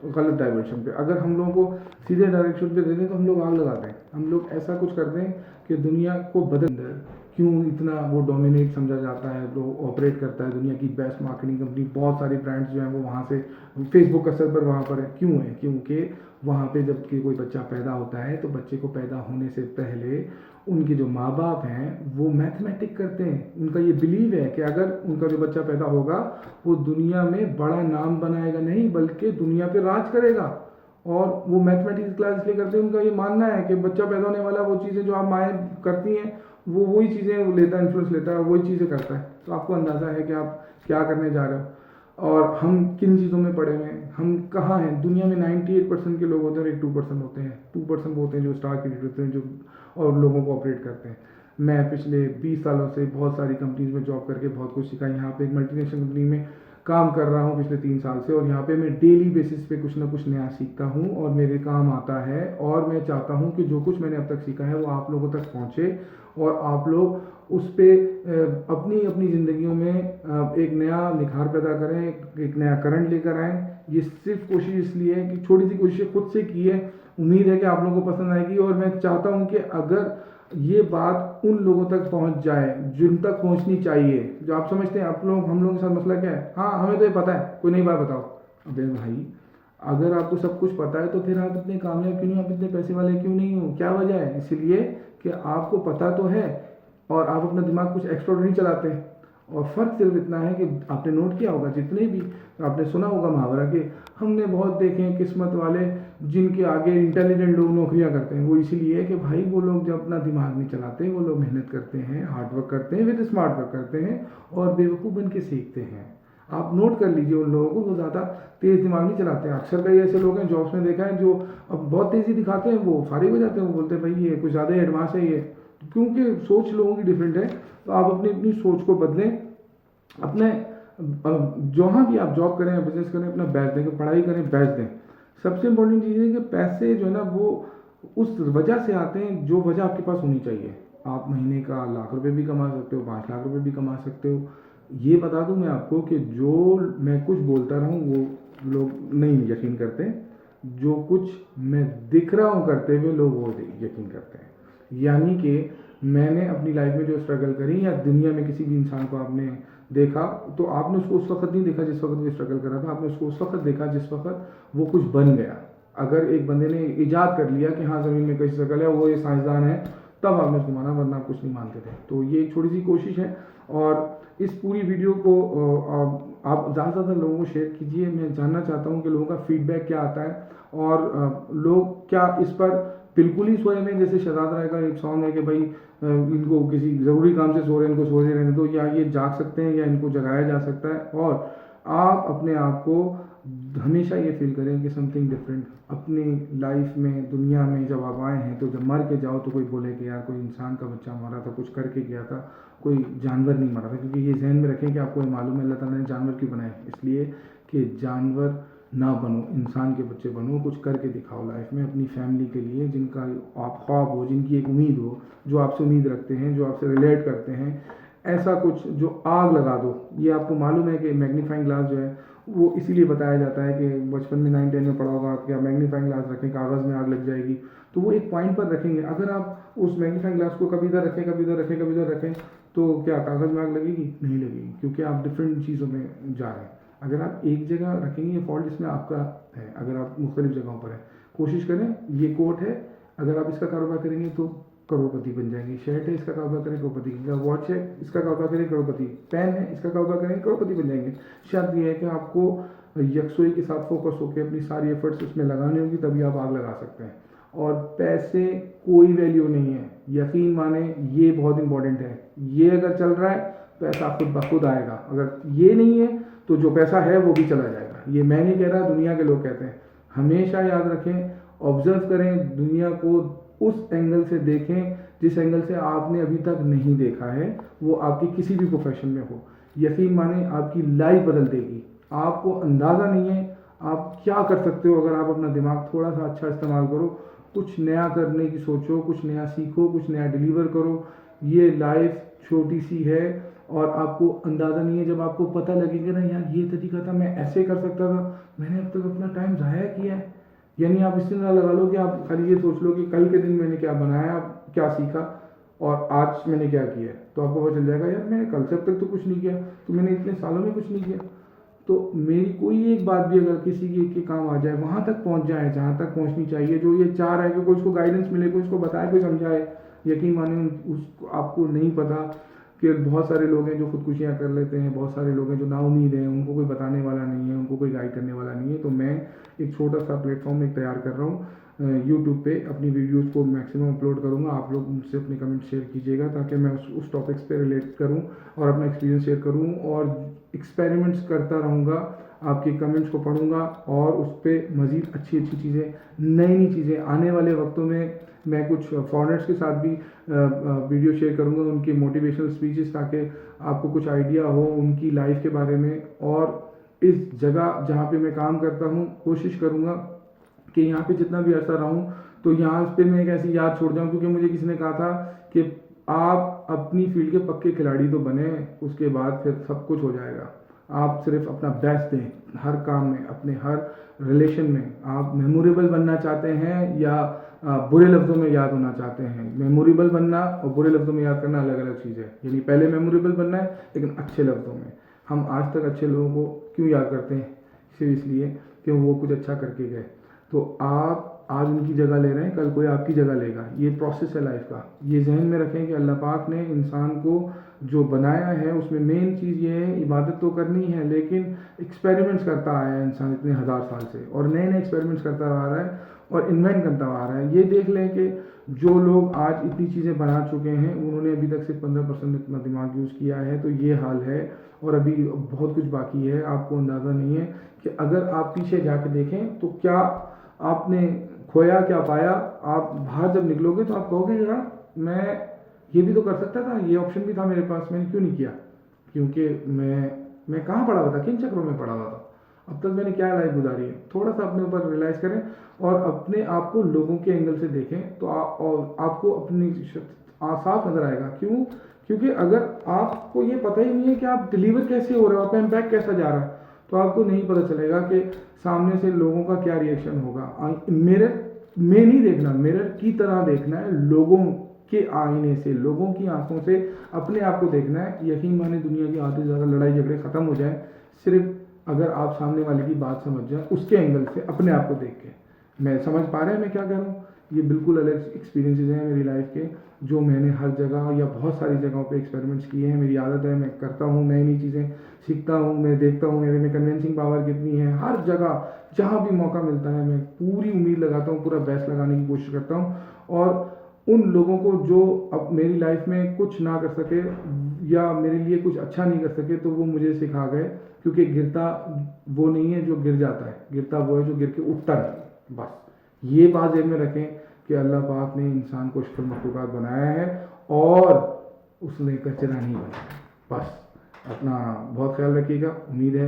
गलत डायरेक्शन पे। अगर हम लोगों को सीधे डायरेक्शन पे दे दें तो हम लोग आग लगाते हैं, हम लोग ऐसा कुछ करते हैं कि दुनिया को बदल क्यों इतना वो डोमिनेट समझा जाता है, वो ऑपरेट करता है दुनिया की बेस्ट मार्केटिंग कंपनी, बहुत सारी ब्रांड्स जो हैं वो वहाँ से फेसबुक का सर्वर वहाँ पर है। क्यों है? क्योंकि वहाँ पे जब कि कोई बच्चा पैदा होता है तो बच्चे को पैदा होने से पहले उनके जो माँ बाप हैं वो मैथमेटिक करते हैं। उनका ये बिलीव है कि अगर उनका जो बच्चा पैदा होगा वो दुनिया में बड़ा नाम बनाएगा नहीं बल्कि दुनिया पे राज करेगा। और वो मैथमेटिक्स क्लास इसलिए करते हैं, उनका ये मानना है कि बच्चा पैदा होने वाला वो चीज़ें जो आप माएँ करती हैं वो वही चीज़ें लेता है, इन्फ्लुएंस लेता है, वही चीज़ें करता है। तो आपको अंदाज़ा है कि आप क्या करने जा रहे हो और हम किन चीज़ों में पड़े हुए हैं, हम कहाँ हैं। दुनिया में 98% के लोग होते हैं और एक 2% होते हैं, 2% होते हैं जो स्टार क्रिएटर होते हैं जो और लोगों को ऑपरेट करते हैं। मैं पिछले 20 सालों से बहुत सारी कंपनीज में जॉब करके बहुत कुछ सीखा। यहाँ पे एक मल्टीनेशनल कंपनी में काम कर रहा हूँ पिछले 3 साल से और यहाँ पे मैं डेली बेसिस पे कुछ ना कुछ नया सीखता हूँ और मेरे काम आता है। और मैं चाहता हूँ कि जो कुछ मैंने अब तक सीखा है वो आप लोगों तक पहुँचे और आप लोग उस पर अपनी अपनी ज़िंदगियों में एक नया निखार पैदा करें, एक नया करंट लेकर आएँ। ये सिर्फ कोशिश इसलिए है कि छोटी सी कोशिश खुद से की है, उम्मीद है कि आप लोगों को पसंद आएगी। और मैं चाहता हूँ कि अगर ये बात उन लोगों तक पहुँच जाए जिन तक पहुँचनी चाहिए, जो आप समझते हैं आप लोग हम लोगों के साथ मसला क्या है, हाँ हमें तो ये पता है, कोई नई बात बताओ। अबे भाई अगर आपको सब कुछ पता है तो फिर आप इतने कामयाब क्यों नहीं, आप इतने पैसे वाले क्यों नहीं हो, क्या वजह है? इसलिए कि आपको पता तो है और आप अपना दिमाग कुछ एक्स्ट्राऑर्डिनरी चलाते हैं। और फ़र्क सिर्फ इतना है कि आपने नोट किया होगा, जितने भी आपने सुना होगा मुहावरा कि हमने बहुत देखे हैं किस्मत वाले जिनके आगे इंटेलिजेंट लोग नौकरियां करते हैं। वो इसीलिए कि भाई वो लोग जब अपना दिमाग नहीं चलाते, वो लोग मेहनत करते हैं, हार्ड वर्क करते हैं, विद स्मार्ट वर्क करते हैं और बेवकूफ़ बन के सीखते हैं। आप नोट कर लीजिए उन लोगों को, वो ज़्यादा तेज़ दिमाग नहीं चलाते हैं। अक्सर कई ऐसे लोग हैं जॉब्स में देखा है जो अब बहुत तेज़ी दिखाते हैं, वो फारिग हो जाते हैं, वो बोलते हैं भाई ये कुछ ज़्यादा एडवांस है ये, क्योंकि सोच लोगों की डिफरेंट है। तो आप अपनी अपनी सोच को बदलें, अपने जहाँ भी आप जॉब करें, बिजनेस करें, अपना बेस्ट दें, पढ़ाई करें, बेस्ट दें। सबसे इंपॉर्टेंट चीज़ है कि पैसे जो है ना वो उस वजह से आते हैं जो वजह आपके पास होनी चाहिए। आप महीने का ₹1,00,000 भी कमा सकते हो, ₹5,00,000 भी कमा सकते हो। ये बता दूं मैं आपको कि जो मैं कुछ बोलता रहा हूँ वो लोग नहीं यकीन करते, जो कुछ मैं दिख रहा हूँ करते हुए लोग वो यकीन करते हैं। यानी कि मैंने अपनी लाइफ में जो स्ट्रगल करी या दुनिया में किसी भी इंसान को आपने देखा तो आपने उसको उस वक्त नहीं देखा जिस वक्त वो स्ट्रगल कर रहा था, आपने उसको उस वक्त देखा जिस वक्त वो कुछ बन गया। अगर एक बंदे ने इजाद कर लिया कि हाँ ज़मीन में कोई स्ट्रगल है, वो ये साइंसदान है, तब आपने उसको माना, वरना आप कुछ नहीं मानते थे। तो ये एक छोटी सी कोशिश है और इस पूरी वीडियो को आप ज़्यादा से ज़्यादा लोगों को शेयर कीजिए। मैं जानना चाहता हूँ कि लोगों का फीडबैक क्या आता है और लोग क्या इस पर बिल्कुल ही सोए में, जैसे शहजाद राय का एक सॉन्ग है कि भाई इनको किसी ज़रूरी काम से सो रहे हैं, इनको सोते रहने दो, या ये जाग सकते हैं या इनको जगाया जा सकता है। और आप अपने आप को हमेशा ये फील करें कि समथिंग डिफरेंट अपनी लाइफ में, दुनिया में जब आप आए हैं तो जब मर के जाओ तो कोई बोले कि यार कोई इंसान का बच्चा मरा था, कुछ करके गया था, कोई जानवर नहीं मरा था। क्योंकि ये जहन में रखें कि आपको ये मालूम है अल्लाह ताला ने जानवर क्यों बनाए, इसलिए कि जानवर ना बनो, इंसान के बच्चे बनो, कुछ करके दिखाओ लाइफ में अपनी फैमिली के लिए, जिनका आप ख्वाब हो, जिनकी एक उम्मीद हो, जो आपसे उम्मीद रखते हैं, जो आपसे रिलेट करते हैं। ऐसा कुछ जो आग लगा दो। ये आपको मालूम है कि मैग्नीफाइंग ग्लास जो है वो इसीलिए बताया जाता है कि बचपन में 9-10 में पढ़ा होगा कि आप मैग्नीफाइंग ग्लास रखें, कागज़ में आग लग जाएगी। तो वो एक पॉइंट पर रखेंगे। अगर आप उस मैग्नीफाइंग ग्लास को कभी इधर रखें, कभी इधर रखें, कभी इधर रखें, तो क्या कागज़ में आग लगेगी? नहीं लगेगी, क्योंकि आप डिफरेंट चीज़ों में जा रहे हैं। अगर आप एक जगह रखेंगे, ये फॉल्ट इसमें आपका है। अगर आप मुख्तलिफ जगहों पर हैं, कोशिश करें। ये कोट है, अगर आप इसका कारोबार करेंगे तो करोड़पति बन जाएंगे। शर्ट है, इसका कारोबार करें करोड़पति, वॉच है, इसका कारोबार करें करोड़पति, पेन है, इसका कारोबार करें करोड़पति बन जाएंगे। शर्त यह है कि आपको यकसोई के साथ फोकस होकर अपनी सारी एफर्ट्स उसमें लगानी होगी, तभी आप आग लगा सकते हैं। और पैसे कोई वैल्यू नहीं है, यकीन माने, ये बहुत इंपॉर्टेंट है। ये अगर चल रहा है पैसा खुद ब खुद आएगा, अगर ये नहीं है तो जो पैसा है वो भी चला जाएगा। ये मैं नहीं कह रहा, दुनिया के लोग कहते हैं। हमेशा याद रखें, ऑब्जर्व करें दुनिया को, उस एंगल से देखें जिस एंगल से आपने अभी तक नहीं देखा है, वो आपकी किसी भी प्रोफेशन में हो। यकीन माने आपकी लाइफ बदल देगी। आपको अंदाज़ा नहीं है आप क्या कर सकते हो अगर आप अपना दिमाग थोड़ा सा अच्छा इस्तेमाल करो, कुछ नया करने की सोचो, कुछ नया सीखो, कुछ नया डिलीवर करो। ये लाइफ छोटी सी है और आपको अंदाज़ा नहीं है, जब आपको पता लगेगा ना यार ये तरीका था, मैं ऐसे कर सकता था, मैंने अब तक अपना टाइम ज़ाया किया है। यानी आप इससे ना लगा लो कि आप खाली ये सोच लो कि कल के दिन मैंने क्या बनाया, क्या सीखा और आज मैंने क्या किया है, तो आपको पता चल जाएगा यार मैंने कल से अब तक तो कुछ नहीं किया, तो मैंने इतने सालों में कुछ नहीं किया। तो मेरी कोई एक बात भी अगर किसी के काम आ जाए, वहाँ तक पहुँच जाए जहाँ तक पहुँचनी चाहिए, जो ये चाह रहा है कि कोई उसको गाइडेंस मिले, कोई उसको बताए, कोई समझाए, यकीन माने उसको आपको नहीं पता कि बहुत सारे लोग हैं जो खुदकुशियाँ कर लेते हैं, बहुत सारे लोग हैं जो नाउम्मीद हैं, उनको कोई बताने वाला नहीं है, उनको कोई गाइड करने वाला नहीं है। तो मैं एक छोटा सा प्लेटफॉर्म एक तैयार कर रहा हूँ यूट्यूब पे, अपनी वीडियोस को मैक्सिमम अपलोड करूँगा। आप लोग मुझसे अपने कमेंट शेयर कीजिएगा ताकि मैं उस टॉपिक्स पे रिलेट करूँ और अपना एक्सपीरियंस शेयर करूँ और एक्सपेरिमेंट्स करता रहूँगा, आपके कमेंट्स को पढ़ूँगा और उस पर मज़ीद अच्छी अच्छी चीज़ें, नई नई चीज़ें आने वाले वक्तों में मैं कुछ फॉरेनर्स के साथ भी वीडियो शेयर करूँगा, उनकी मोटिवेशनल स्पीचेस, ताकि आपको कुछ आइडिया हो उनकी लाइफ के बारे में। और इस जगह जहाँ पे मैं काम करता हूँ कोशिश करूँगा कि यहाँ पे जितना भी अर्सा रहूँ तो यहाँ पे मैं एक ऐसी याद छोड़ जाऊँ, क्योंकि मुझे किसी ने कहा था कि आप अपनी फील्ड के पक्के खिलाड़ी तो बने, उसके बाद फिर सब कुछ हो जाएगा। आप सिर्फ अपना बेस्ट दें हर काम में, अपने हर रिलेशन में। आप मेमोरेबल बनना चाहते हैं या बुरे लफ्ज़ों में याद होना चाहते हैं? मेमोरेबल बनना और बुरे लफ्ज़ों में याद करना अलग अलग चीज़ है। यानी पहले मेमोरेबल बनना है लेकिन अच्छे लफ्ज़ों में। हम आज तक अच्छे लोगों को क्यों याद करते हैं? सिर्फ इसलिए कि वो कुछ अच्छा करके गए। तो आप आज उनकी जगह ले रहे हैं, कल कोई आपकी जगह लेगा। ये प्रोसेस है लाइफ का। ये जहन में रखें कि अल्लाह पाक ने इंसान को जो बनाया है उसमें मेन चीज़ ये है, इबादत तो करनी है लेकिन एक्सपेरिमेंट्स करता आया है इंसान इतने हज़ार साल से, और नए नए एक्सपेरिमेंट्स करता आ रहा है और इन्वेंट करता आ रहा है। ये देख लें कि जो लोग आज इतनी चीज़ें बना चुके हैं उन्होंने अभी तक सिर्फ 15% अपना दिमाग यूज़ किया है। तो ये हाल है और अभी बहुत कुछ बाकी है, आपको अंदाज़ा नहीं है कि अगर आप पीछे जाके देखें तो क्या आपने खोया, क्या पाया। आप बाहर जब निकलोगे तो आप कहोगे यार मैं ये भी तो कर सकता था, ये ऑप्शन भी था मेरे पास, मैंने क्यों नहीं किया? क्योंकि मैं कहाँ पड़ा हुआ था, किन चक्रों में पड़ा हुआ था, अब तक मैंने क्या लाइफ गुजारी है। थोड़ा सा अपने ऊपर रियलाइज़ करें और अपने आप को लोगों के एंगल से देखें तो और आपको अपनी साफ नज़र आएगा। क्यों? क्योंकि अगर आपको ये पता ही नहीं है कि आप डिलीवर कैसे हो रहे हो, आपका इम्पैक्ट कैसा जा रहा है, तो आपको नहीं पता चलेगा कि सामने से लोगों का क्या रिएक्शन होगा। मिरर में नहीं देखना, मिरर की तरह देखना है, लोगों के आईने से, लोगों की आंखों से अपने आप को देखना है। यकीन माने दुनिया की आधे से ज़्यादा लड़ाई झगड़े ख़त्म हो जाए सिर्फ अगर आप सामने वाले की बात समझ जाए उसके एंगल से, अपने आप को देख के। मैं समझ पा रहे हैं मैं क्या कह रहा हूँ? ये बिल्कुल अलग एक्सपीरियंसेस हैं मेरी लाइफ के, जो मैंने हर जगह या बहुत सारी जगहों पे एक्सपेरिमेंट्स किए हैं। मेरी आदत है, मैं करता हूँ, नई नई चीज़ें सीखता हूँ, मैं देखता हूँ मेरे में कन्विंसिंग पावर कितनी है। हर जगह जहाँ भी मौका मिलता है मैं पूरी उम्मीद लगाता हूँ, पूरा बेस्ट लगाने की कोशिश करता हूँ। और उन लोगों को जो अब मेरी लाइफ में कुछ ना कर सके या मेरे लिए कुछ अच्छा नहीं कर सके, तो वो मुझे सिखा गए। क्योंकि गिरता वो नहीं है जो गिर जाता है, गिरता वो है जो गिर के उठता नहीं। बस ये बात ध्यान में रखें कि अल्लाह पाक ने इंसान को अशरफ मखलूक़ात बनाया है और उसने कचरा नहीं बनाया। बस अपना बहुत ख्याल रखिएगा। उम्मीद है